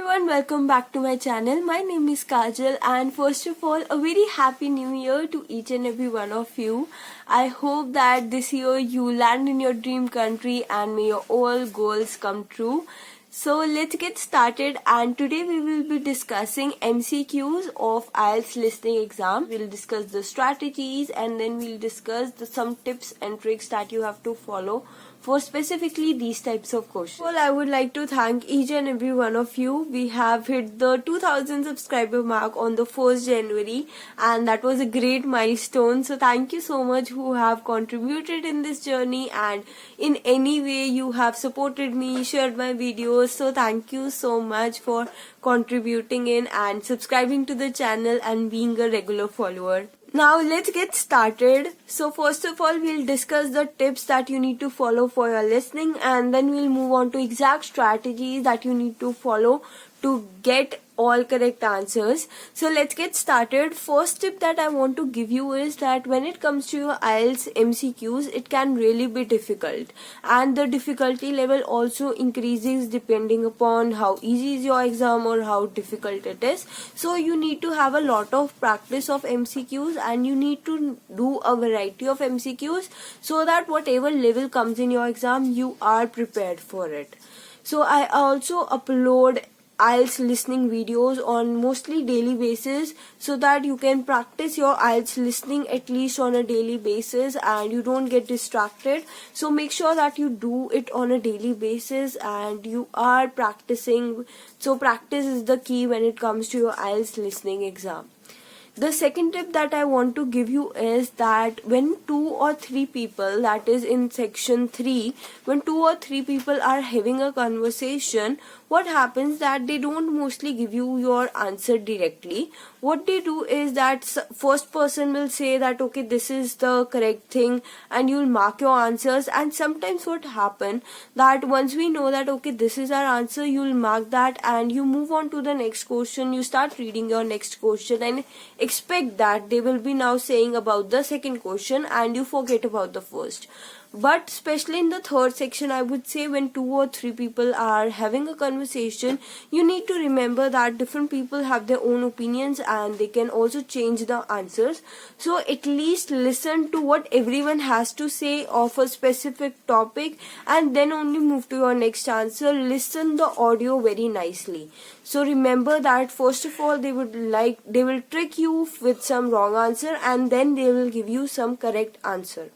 everyone, welcome back to my channel. My name is Kajal, and first of all, a very happy new year to each and every one of you. I hope that this year you land in your dream country and may your all goals come true. So let's get started, and today we will be discussing MCQs of IELTS listening exam. We'll discuss the strategies and then we'll discuss some tips and tricks that you have to follow for specifically these types of questions. Well, I would like to thank each and every one of you. We have hit the 2000 subscriber mark on the 1st January, and that was a great milestone. So thank you so much who have contributed in this journey, and in any way you have supported me, shared my videos. So thank you so much for contributing in and subscribing to the channel and being a regular follower. Now let's get started. So first of all, we'll discuss the tips that you need to follow for your listening, and then we'll move on to exact strategies that you need to follow to get all correct answers. So let's get started. First tip that I want to give you is that when it comes to your IELTS MCQs, it can really be difficult, and the difficulty level also increases depending upon how easy is your exam or how difficult it is. So you need to have a lot of practice of MCQs, and you need to do a variety of MCQs so that whatever level comes in your exam, you are prepared for it. So I also upload IELTS listening videos on mostly daily basis so that you can practice your IELTS listening at least on a daily basis and you don't get distracted. So make sure that you do it on a daily basis and you are practicing. So practice is the key when it comes to your IELTS listening exam. The second tip that I want to give you is that when 2 or 3 people, that is in section 3, when 2 or 3 people are having a conversation, what happens that they don't mostly give you your answer directly. What they do is that first person will say that okay, this is the correct thing, and you'll mark your answers. And sometimes what happen that once we know that okay, this is our answer, you'll mark that and you move on to the next question. You start reading your next question and expect that they will be now saying about the second question, and you forget about the first. But especially in the third section, I would say when 2 or 3 people are having a conversation, you need to remember that different people have their own opinions and they can also change the answers. So at least listen to what everyone has to say of a specific topic and then only move to your next answer. Listen the audio very nicely. So remember that first of all they will trick you with some wrong answer and then they will give you some correct answer.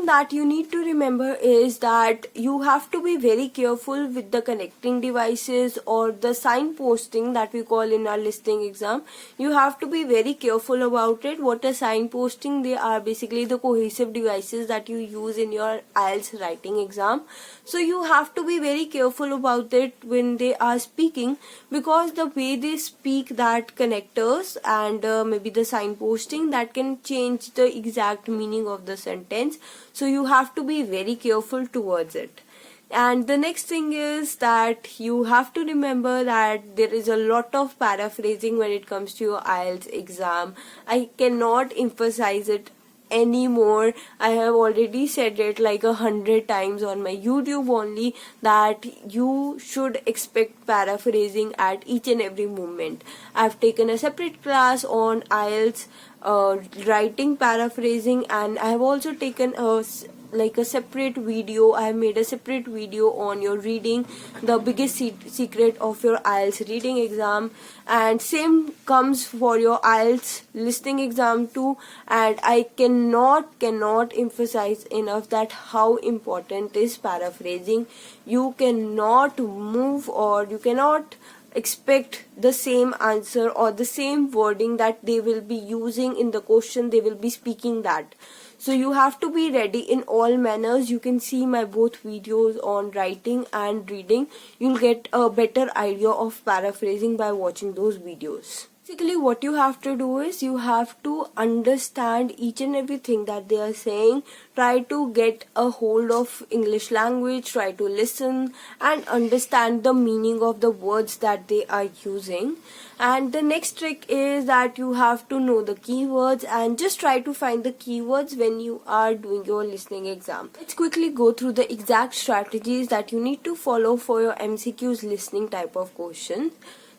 That you need to remember is that you have to be very careful with the connecting devices or the signposting that we call in our listening exam. You have to be very careful about it. What are signposting? They are basically the cohesive devices that you use in your IELTS writing exam. So you have to be very careful about it when they are speaking, because the way they speak, that connectors and maybe the signposting, that can change the exact meaning of the sentence. So you have to be very careful towards it. And the next thing is that you have to remember that there is a lot of paraphrasing when it comes to your IELTS exam. I cannot emphasize it anymore. I have already said it like 100 times on my YouTube only, that you should expect paraphrasing at each and every moment. I've taken a separate class on IELTS writing paraphrasing, and I have also taken a separate video. I have made a separate video on your reading, the biggest secret of your IELTS reading exam, and same comes for your IELTS listening exam too. And I cannot emphasize enough that how important is paraphrasing. You cannot move or you cannot expect the same answer or the same wording that they will be using in the question. They will be speaking that. So you have to be ready in all manners. You can see my both videos on writing and reading. You'll get a better idea of paraphrasing by watching those videos. Basically what you have to do is you have to understand each and everything that they are saying. Try to get a hold of English language, try to listen and understand the meaning of the words that they are using. And the next trick is that you have to know the keywords and just try to find the keywords when you are doing your listening exam. Let's quickly go through the exact strategies that you need to follow for your MCQs listening type of questions.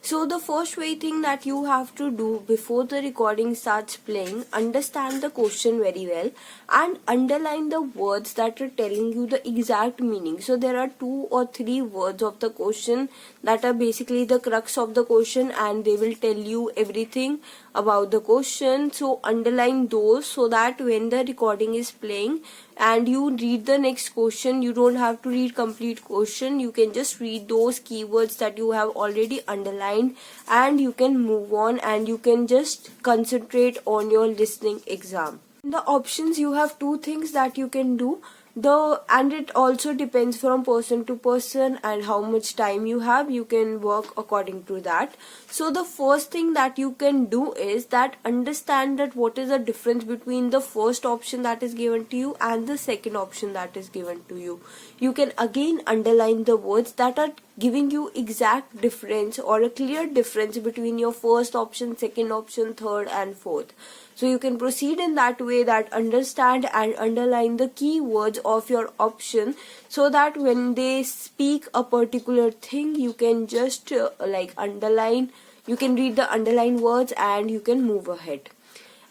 So the first way thing that you have to do before the recording starts playing, understand the question very well and underline the words that are telling you the exact meaning. So there are 2 or 3 words of the question that are basically the crux of the question, and they will tell you everything about the question. So underline those so that when the recording is playing and you read the next question, you don't have to read complete question. You can just read those keywords that you have already underlined and you can move on, and you can just concentrate on your listening exam. In the options, you have 2 things that you can do. And it also depends from person to person and how much time you have. You can work according to that. So the first thing that you can do is that understand that what is the difference between the first option that is given to you and the second option that is given to you. You can again underline the words that are giving you exact difference or a clear difference between your first option, second option, third and fourth. So you can proceed in that way, that understand and underline the key words of your option, so that when they speak a particular thing, you can just underline, you can read the underlined words and you can move ahead.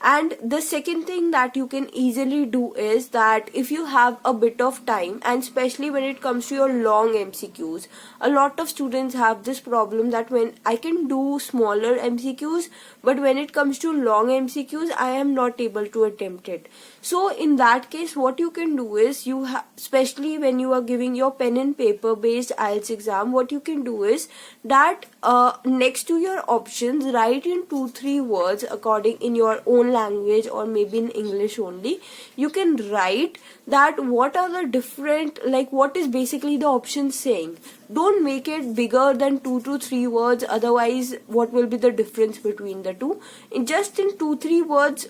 And the second thing that you can easily do is that if you have a bit of time, and especially when it comes to your long MCQs, a lot of students have this problem that when I can do smaller MCQs, but when it comes to long MCQs, I am not able to attempt it. So in that case, what you can do is, especially when you are giving your pen and paper based IELTS exam, what you can do is that next to your options, write in 2-3 words according in your own language or maybe in English only. You can write that what are the different, what is basically the option saying. Don't make it bigger than 2 to 3 words, otherwise what will be the difference between the two. Just in 2-3 words,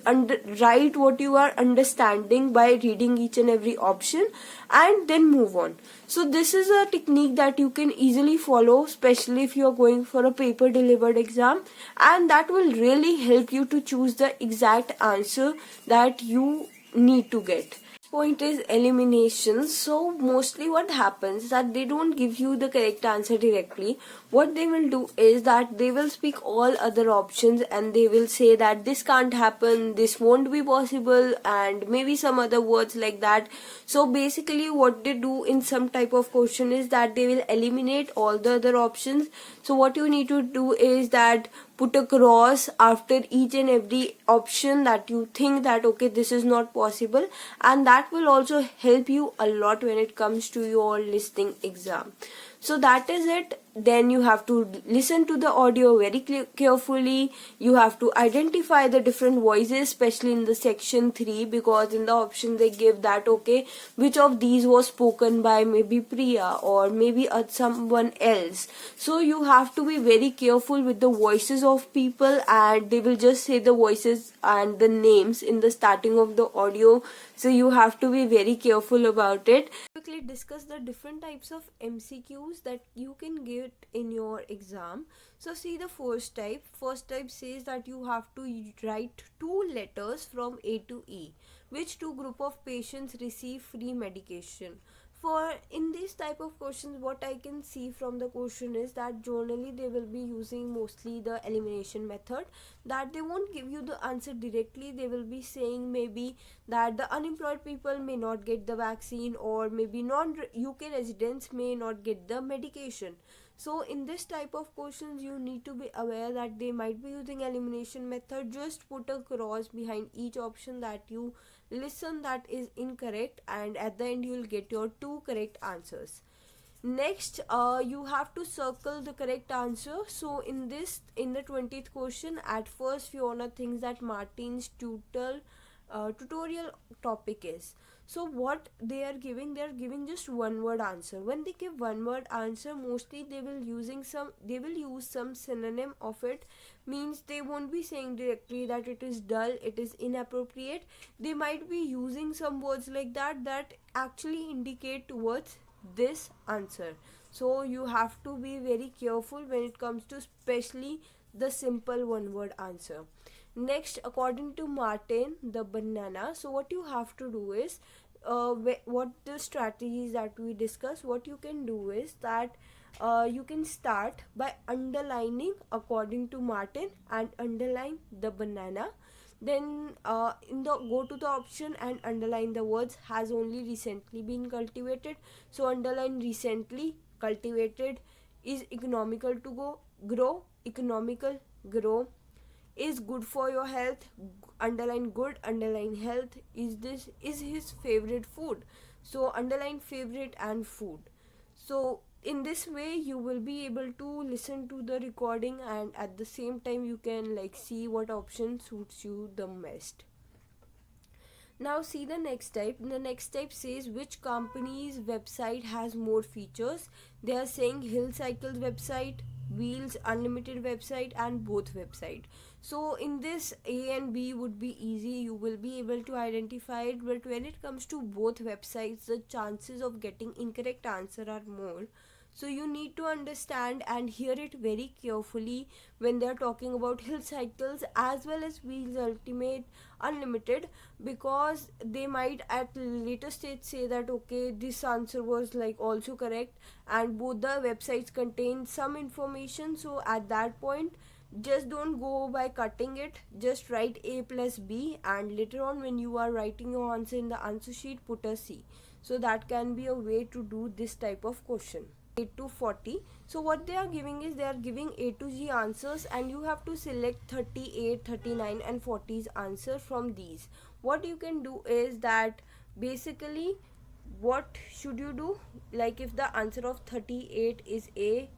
write what you are understanding by reading each and every option, and then move on. So this is a technique that you can easily follow, especially if you are going for a paper delivered exam, and that will really help you to choose the exact answer that you need to get. Point is elimination. So mostly what happens is that they don't give you the correct answer directly. What they will do is that they will speak all other options and they will say that this can't happen, this won't be possible, and maybe some other words like that. So basically what they do in some type of question is that they will eliminate all the other options. So what you need to do is that put a cross after each and every option that you think that okay, this is not possible, and that will also help you a lot when it comes to your listening exam. So that is it. Then you have to listen to the audio very carefully. You have to identify the different voices, especially in the section 3, because in the option they give that okay, which of these was spoken by maybe Priya or maybe someone else. So you have to be very careful with the voices of people, and they will just say the voices and the names in the starting of the audio. So you have to be very careful about it. Quickly discuss the different types of MCQs that you can get in your exam. So see the first type. First type says that you have to write 2 letters from A to E. Which 2 group of patients receive free medication? For in this type of questions, what I can see from the question is that generally they will be using mostly the elimination method, that they won't give you the answer directly. They will be saying maybe that the unemployed people may not get the vaccine, or maybe non-UK residents may not get the medication. So in this type of questions, you need to be aware that they might be using elimination method. Just put a cross behind each option that you listen that is incorrect, and at the end you will get your 2 correct answers. Next, you have to circle the correct answer. So in the 20th question, at first Fiona thinks that Martin's tutorial topic is. So what they are giving just one word answer. When they give one word answer, mostly they will use some synonym of it. Means they won't be saying directly that it is dull, it is inappropriate. They might be using some words like that actually indicate towards this answer. So you have to be very careful when it comes to especially the simple one word answer. Next, according to Martin, the banana. So what you have to do is, what the strategies that we discuss, what you can do is that you can start by underlining according to Martin and underline the banana. Then go to the option and underline the words has only recently been cultivated. So underline recently cultivated. Is economical to grow, economical, grow. Is good for your health, underline good, underline health. Is his favorite food, so underline favorite and food. So in this way you will be able to listen to the recording, and at the same time you can see what option suits you the best. Now see the next type. The next type says which company's website has more features. They are saying Hill Cycle's website, Wheels Unlimited website, and both website. So in this, A and B would be easy, you will be able to identify it, but when it comes to both websites, the chances of getting incorrect answer are more. So you need to understand and hear it very carefully when they are talking about Hill Cycles as well as Wheels Ultimate Unlimited, because they might at later stage say that okay, this answer was also correct, and both the websites contain some information. So at that point, just don't go by cutting it, just write A plus B, and later on when you are writing your answer in the answer sheet, put a C. So that can be a way to do this type of question. 8 to 40. So what they are giving is they are giving A to G answers, and you have to select 38, 39 and 40's answer from these. What you can do is that basically what should you do, if the answer of 38 is A,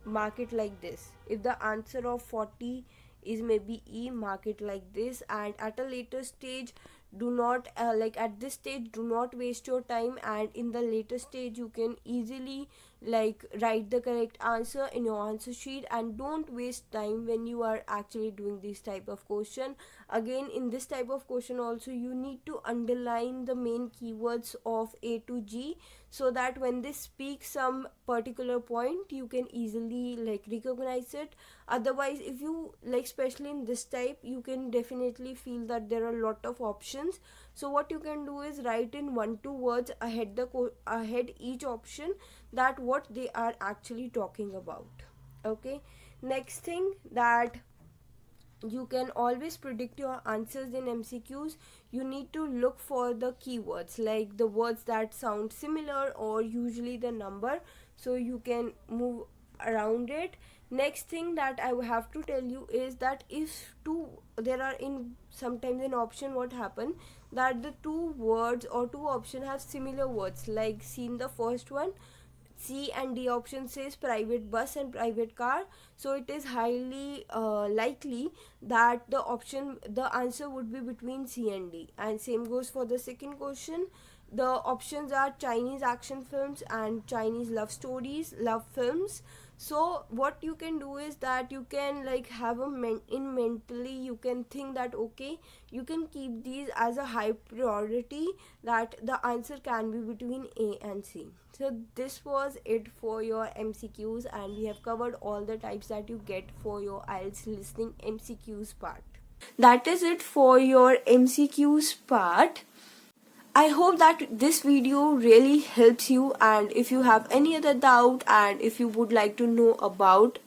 mark it like this. If the answer of 40 is maybe E, mark it like this. And at a later stage, do not at this stage do not waste your time, and in the later stage you can easily write the correct answer in your answer sheet, and don't waste time when you are actually doing this type of question. Again, in this type of question also you need to underline the main keywords of A to G, so that when they speak some particular point you can easily recognize it. Otherwise, if you especially in this type, you can definitely feel that there are a lot of options. So what you can do is write in 1-2 words ahead each option, that what they are actually talking about. Okay, next thing, that you can always predict your answers in MCQs. You need to look for the keywords, like the words that sound similar or usually the number, so you can move around it. Next thing that I have to tell you is that if there are in sometimes in option, what happen that the two words or two option have similar words, like see in the first one, C and D option says private bus and private car, so it is highly likely that the answer would be between C and D. And same goes for the second question. The options are Chinese action films and Chinese love films. So what you can do is that you can have mentally you can think that okay, you can keep these as a high priority, that the answer can be between A and C. So this was it for your MCQs, and we have covered all the types that you get for your IELTS listening MCQs part. That is it for your MCQs part. I hope that this video really helps you, and if you have any other doubt and if you would like to know about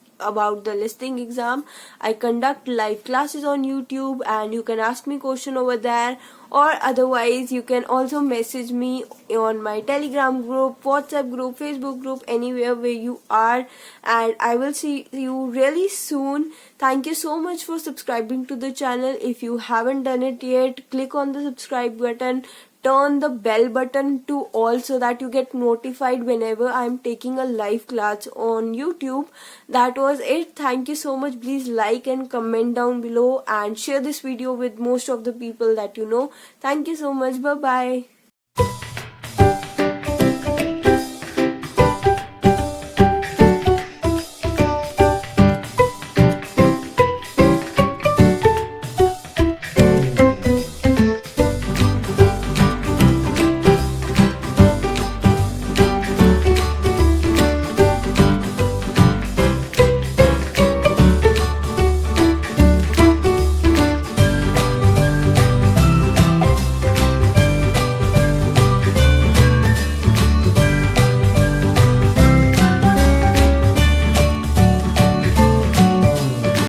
the listening exam, I conduct live classes on YouTube and you can ask me question over there, or otherwise you can also message me on my Telegram group, WhatsApp group, Facebook group, anywhere where you are, and I will see you really soon. Thank you so much for subscribing to the channel. If you haven't done it yet, click on the subscribe button, turn the bell button to all, so that you get notified whenever I'm taking a live class on YouTube. That was it. Thank you so much. Please like and comment down below and share this video with most of the people that you know. Thank you so much. Bye bye.